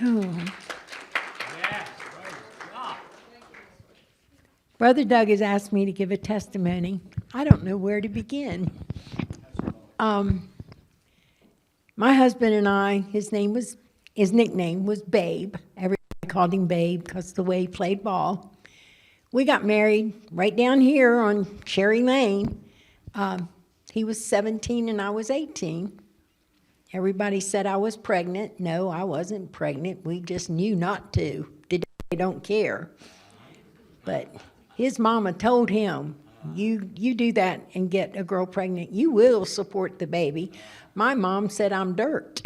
Oh. Brother Doug has asked me to give a testimony. I don't know where to begin. My husband and I, his nickname was Babe. Everybody called him Babe because of the way he played ball. We got married right down here on Cherry Lane. He was 17 and I was 18. Everybody said I was pregnant. No, I wasn't pregnant. We just knew not to. Today, they don't care. But his mama told him, you do that and get a girl pregnant, you will support the baby. My mom said I'm dirt.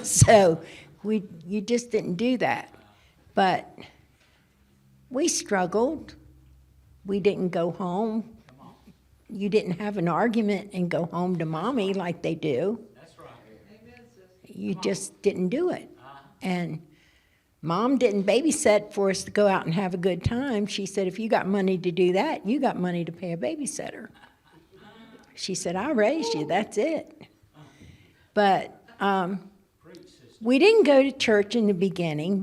So you just didn't do that. But we struggled. We didn't go home. You didn't have an argument and go home to mommy like they do. That's right. You just didn't do it. And Mom didn't babysit for us to go out and have a good time. She said, if you got money to do that, you got money to pay a babysitter. She said, I raised you, that's it. But we didn't go to church in the beginning.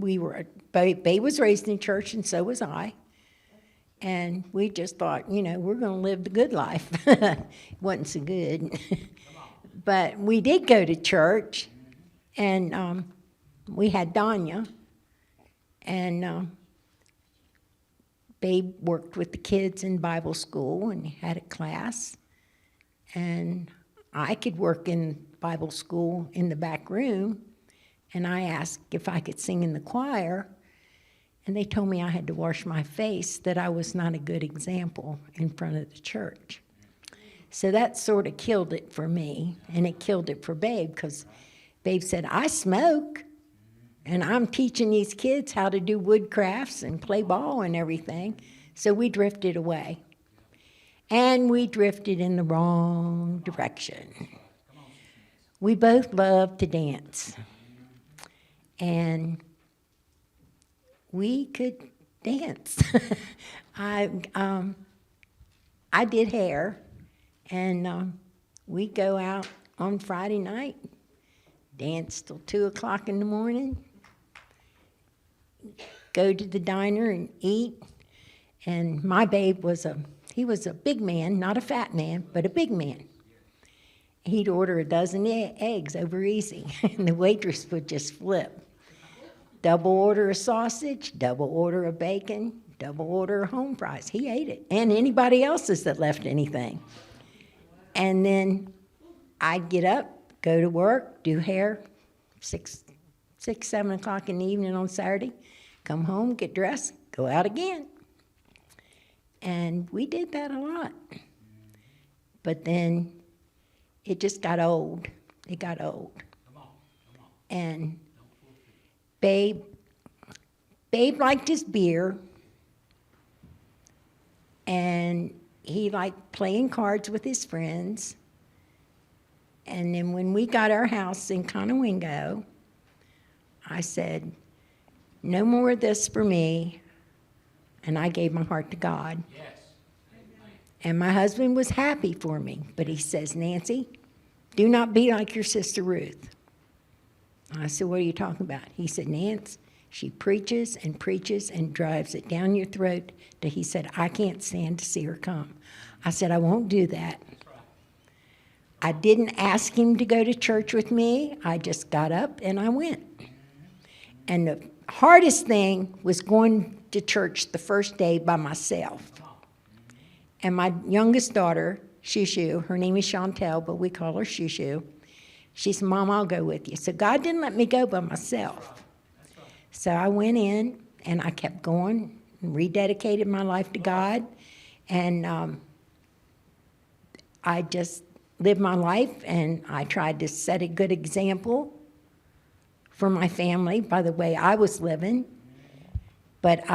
Babe was raised in church and so was I. And we just thought, we're going to live the good life. It wasn't so good. But we did go to church, and we had Danya. And Babe worked with the kids in Bible school and had a class. And I could work in Bible school in the back room. And I asked if I could sing in the choir. And they told me I had to wash my face, that I was not a good example in front of the church. So that sort of killed it for me. And it killed it for Babe, because Babe said, I smoke. And I'm teaching these kids how to do wood crafts and play ball and everything. So we drifted away. And we drifted in the wrong direction. We both loved to dance. And we could dance. I did hair. And we'd go out on Friday night, dance till 2 o'clock in the morning, go to the diner and eat. And my Babe he was a big man, not a fat man, but a big man. He'd order a dozen eggs over easy, and the waitress would just flip. Double order of sausage, double order of bacon, double order of home fries. He ate it, and anybody else's that left anything. And then I'd get up, go to work, do hair, 7 o'clock in the evening on Saturday, come home, get dressed, go out again. And we did that a lot. But then it just got old. It got old. And Babe liked his beer, and he liked playing cards with his friends. And then when we got our house in Conowingo, I said, no more of this for me, and I gave my heart to God. Yes. And my husband was happy for me, but he says, Nancy, do not be like your sister Ruth. I said, what are you talking about? He said, Nance, she preaches and drives it down your throat till he said, I can't stand to see her come. I said, I won't do that. I didn't ask him to go to church with me. I just got up and I went. And the hardest thing was going to church the first day by myself. And my youngest daughter, Shushu, her name is Chantel, but we call her Shushu. She said, Mom, I'll go with you. So God didn't let me go by myself. So I went in and I kept going and rededicated my life to God. And I just lived my life, and I tried to set a good example for my family by the way I was living. But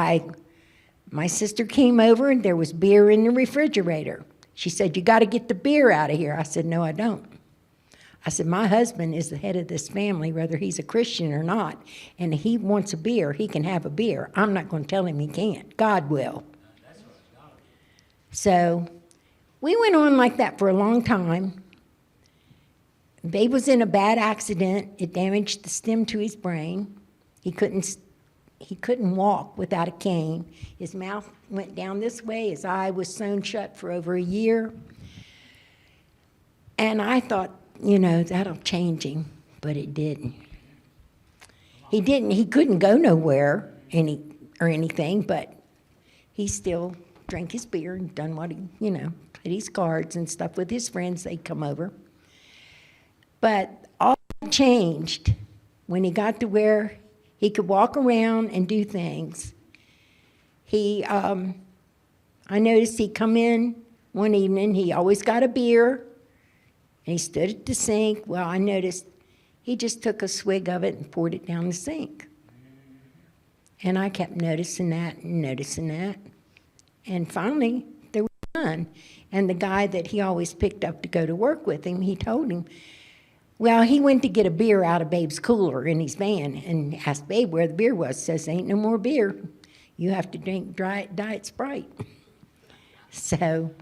my sister came over, and there was beer in the refrigerator. She said, you got to get the beer out of here. I said, no, I don't. I said, my husband is the head of this family, whether he's a Christian or not, and if he wants a beer, he can have a beer. I'm not going to tell him he can't. God will. So we went on like that for a long time. Babe was in a bad accident. It damaged the stem to his brain. He couldn't walk without a cane. His mouth went down this way. His eye was sewn shut for over a year. And I thought, that'll change him, but it didn't. He couldn't go nowhere or anything, but he still drank his beer and done what he, played his cards and stuff with his friends. They'd come over. But all changed when he got to where he could walk around and do things. I noticed he'd come in one evening. He always got a beer, and he stood at the sink. Well, I noticed he just took a swig of it and poured it down the sink. And I kept noticing that and noticing that. And finally, there was none. And the guy that he always picked up to go to work with him, he told him, well, he went to get a beer out of Babe's cooler in his van and asked Babe where the beer was. Says, ain't no more beer. You have to drink Diet Sprite. So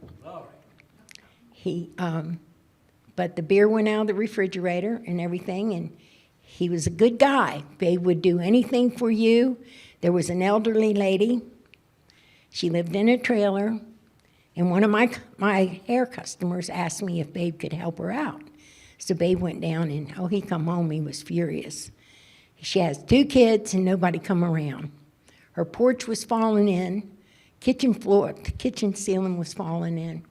but the beer went out of the refrigerator and everything, and he was a good guy. Babe would do anything for you. There was an elderly lady. She lived in a trailer, and one of my hair customers asked me if Babe could help her out. So Babe went down, and he come home, he was furious. She has 2 kids and nobody come around. Her porch was falling in, the kitchen ceiling was falling in.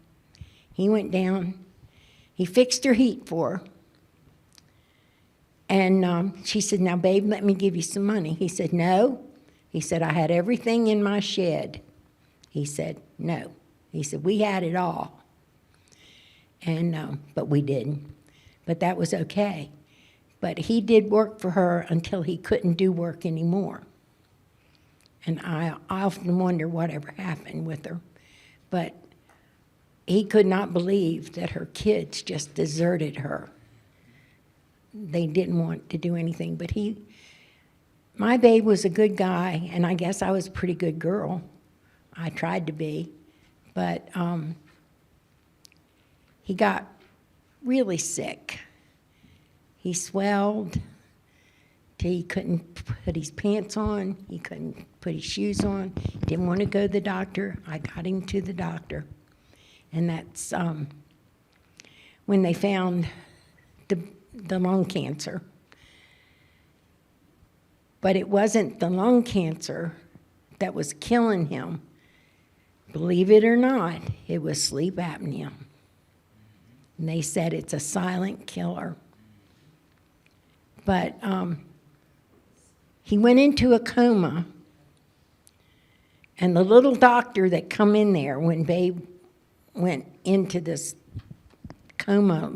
He went down, he fixed her heat for her. And she said, now, Babe, let me give you some money. He said, no. He said, I had everything in my shed. He said, no. He said, we had it all. And but we didn't. But that was okay. But he did work for her until he couldn't do work anymore. And I often wonder whatever happened with her. But he could not believe that her kids just deserted her. They didn't want to do anything. But my Babe was a good guy, and I guess I was a pretty good girl. I tried to be. But he got really sick. He swelled till he couldn't put his pants on. He couldn't put his shoes on. Didn't want to go to the doctor. I got him to the doctor. And that's when they found the lung cancer. But it wasn't the lung cancer that was killing him. Believe it or not, it was sleep apnea. And they said it's a silent killer. But he went into a coma, and the little doctor that come in there when Babe went into this coma,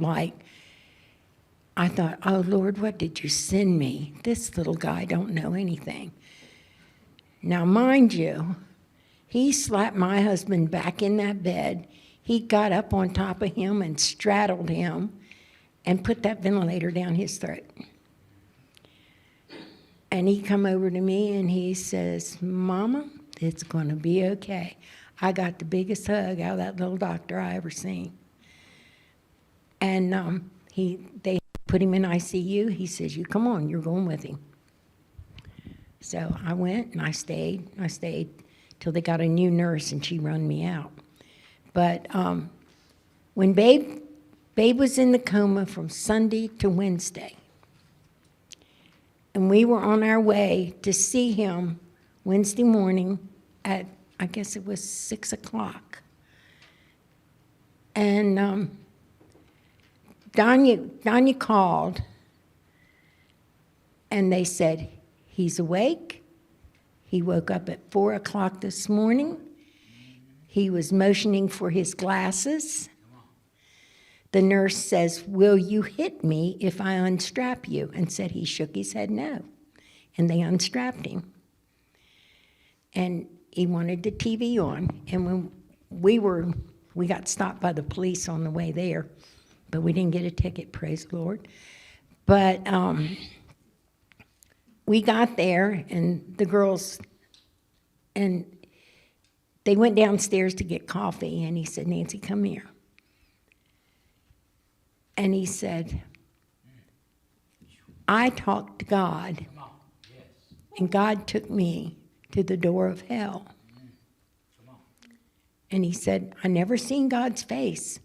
I thought, oh, Lord, what did you send me? This little guy don't know anything. Now, mind you, he slapped my husband back in that bed. He got up on top of him and straddled him and put that ventilator down his throat. And he come over to me and he says, Mama, it's going to be okay. I got the biggest hug out of that little doctor I ever seen. And they put him in ICU. He says, you come on, you're going with him. So I went and I stayed. I stayed till they got a new nurse and she run me out. But when Babe was in the coma from Sunday to Wednesday, and we were on our way to see him Wednesday morning at, I guess it was 6 o'clock. And Danya called, and they said, he's awake. He woke up at 4 o'clock this morning. He was motioning for his glasses. The nurse says, will you hit me if I unstrap you? And said he shook his head no. And they unstrapped him. And he wanted the TV on. And when we got stopped by the police on the way there, but we didn't get a ticket, praise the Lord. But we got there, and the girls, and they went downstairs to get coffee, and he said, Nancy, come here. And he said, I talked to God, And God took me to the door of hell. And he said, I never seen God's face,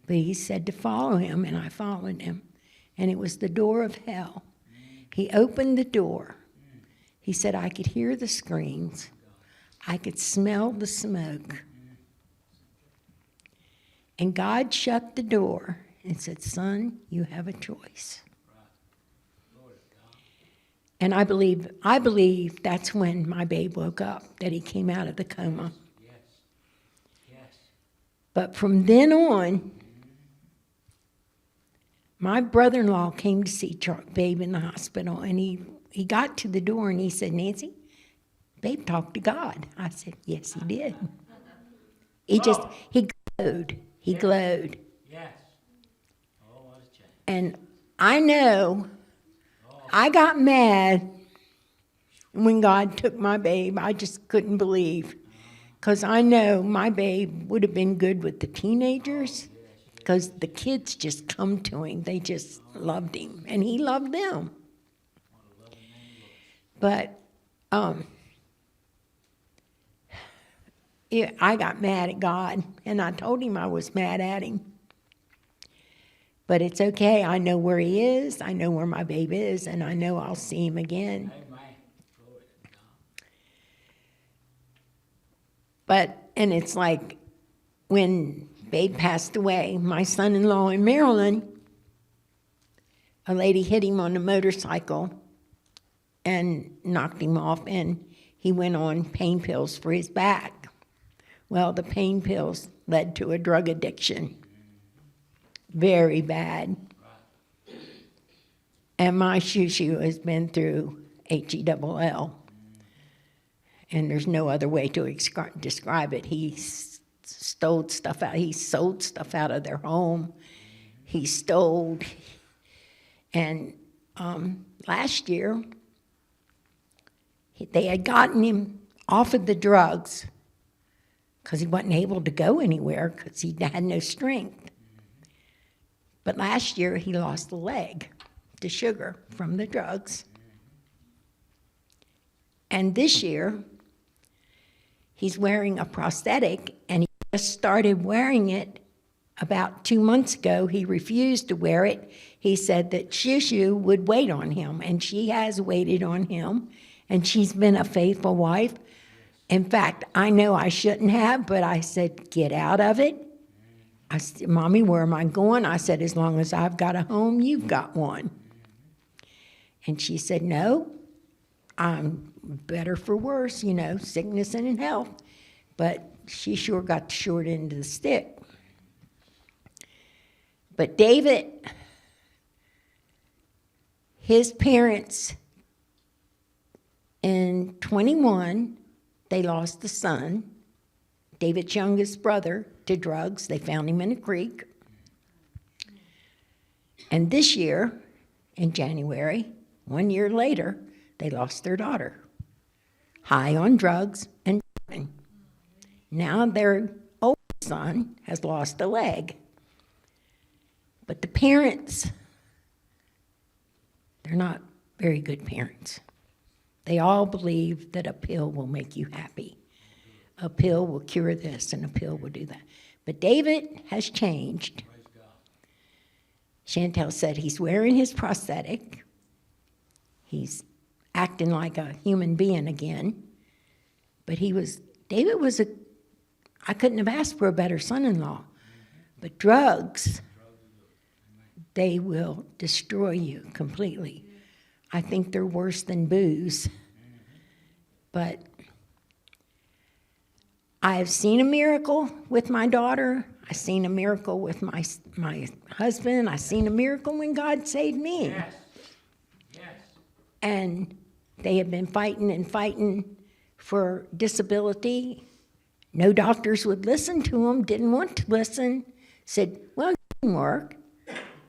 but he said to follow him, and I followed him. And it was the door of hell. He opened the door. He said, I could hear the screams. I could smell the smoke. And God shut the door and said, son, you have a choice. And I believe that's when my babe woke up, that he came out of the coma. But from then on, my brother-in-law came to see Babe in the hospital, and he got to the door and he said, Nancy, Babe talked to God. I said, yes, he did. He glowed. He glowed. Yes. Oh, what a change. And I know I got mad when God took my babe. I just couldn't believe. Because I know my babe would have been good with the teenagers, because the kids just come to him. They just loved him, and he loved them. But I got mad at God, and I told him I was mad at him. But it's okay. I know where he is. I know where my babe is, and I know I'll see him again. And it's like when Babe passed away, my son-in-law in Maryland, a lady hit him on a motorcycle and knocked him off, and he went on pain pills for his back. Well, the pain pills led to a drug addiction. Very bad. And my shoo-shoo has been through HELL. And there's no other way to describe it. He stole stuff out. He sold stuff out of their home. He stole. And last year, they had gotten him off of the drugs because he wasn't able to go anywhere because he had no strength. But last year, he lost a leg to sugar from the drugs. And this year, he's wearing a prosthetic, and he just started wearing it about 2 months ago. He refused to wear it. He said that Shushu would wait on him, and she has waited on him, and she's been a faithful wife. In fact, I know I shouldn't have, but I said, get out of it. I said, Mommy, where am I going? I said, as long as I've got a home, you've got one. And she said, no, I'm better for worse, sickness and in health. But she sure got the short end of the stick. But David, his parents, in 21, they lost a son, David's youngest brother, to drugs. They found him in a creek. And this year, in January, 1 year later, they lost their daughter, high on drugs and driving. Now their oldest son has lost a leg. But the parents, they're not very good parents. They all believe that a pill will make you happy. A pill will cure this, and a pill will do that. But David has changed. Chantel said he's wearing his prosthetic. He's acting like a human being again. But David was I couldn't have asked for a better son-in-law. But drugs, they will destroy you completely. I think they're worse than booze. But I have seen a miracle with my daughter. I've seen a miracle with my husband. I've seen a miracle when God saved me. Yes. Yes. And they have been fighting and fighting for disability. No doctors would listen to them, didn't want to listen, said, well, it didn't work.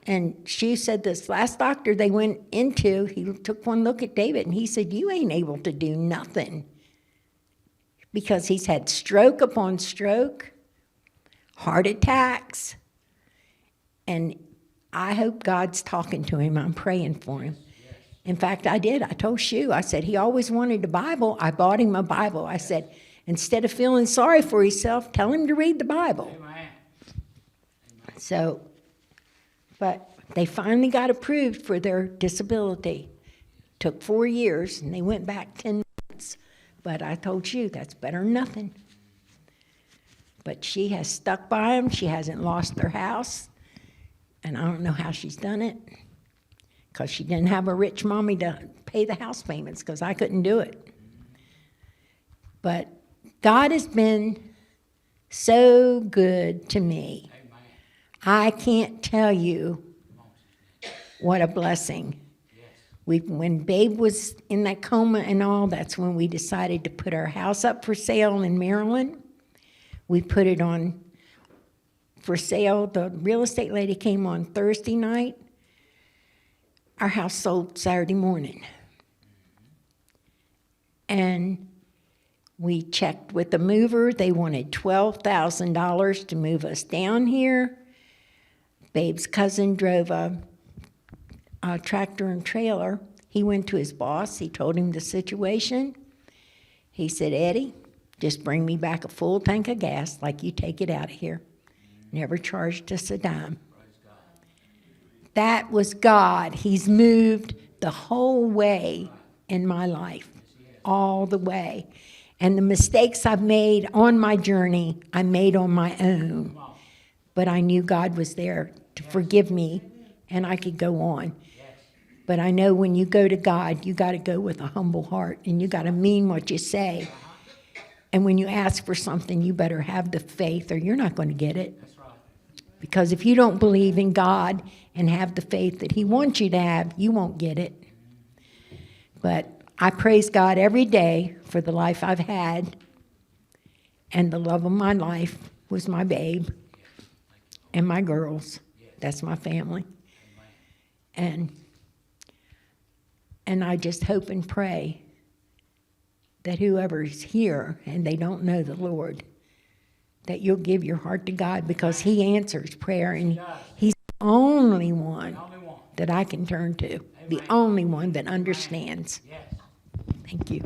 And she said this last doctor they went into, he took one look at David, and he said, you ain't able to do nothing. Because he's had stroke upon stroke, heart attacks, and I hope God's talking to him. I'm praying for him. In fact, I did. I told Shu, I said, he always wanted a Bible. I bought him a Bible. I said, instead of feeling sorry for himself, tell him to read the Bible. Amen. So, but they finally got approved for their disability. Took 4 years, and they went back 10 months. But I told you, that's better than nothing. But she has stuck by them. She hasn't lost her house. And I don't know how she's done it, because she didn't have a rich mommy to pay the house payments, because I couldn't do it. But God has been so good to me. Amen. I can't tell you what a blessing. Yes. When Babe was in that coma and all, that's when we decided to put our house up for sale in Maryland. We put it on for sale. The real estate lady came on Thursday night. Our house sold Saturday morning. And we checked with the mover. They wanted $12,000 to move us down here. Babe's cousin drove a tractor and trailer. He went to his boss. He told him the situation. He said, Eddie, just bring me back a full tank of gas like you take it out of here. Never charged us a dime. Praise God. That was God. He's moved the whole way in my life, all the way. And the mistakes I've made on my journey, I made on my own. But I knew God was there to forgive me, and I could go on. Yes. But I know when you go to God, you got to go with a humble heart, and you got to mean what you say. And when you ask for something, you better have the faith, or you're not going to get it. That's right. Because if you don't believe in God and have the faith that He wants you to have, you won't get it. But I praise God every day for the life I've had. And the love of my life was my babe and my girls. That's my family. And I just hope and pray that whoever's here and they don't know the Lord, that you'll give your heart to God, because He answers prayer, and He's the only one The only one. that I can turn to, the Amen. only one that understands. Yes. Thank you.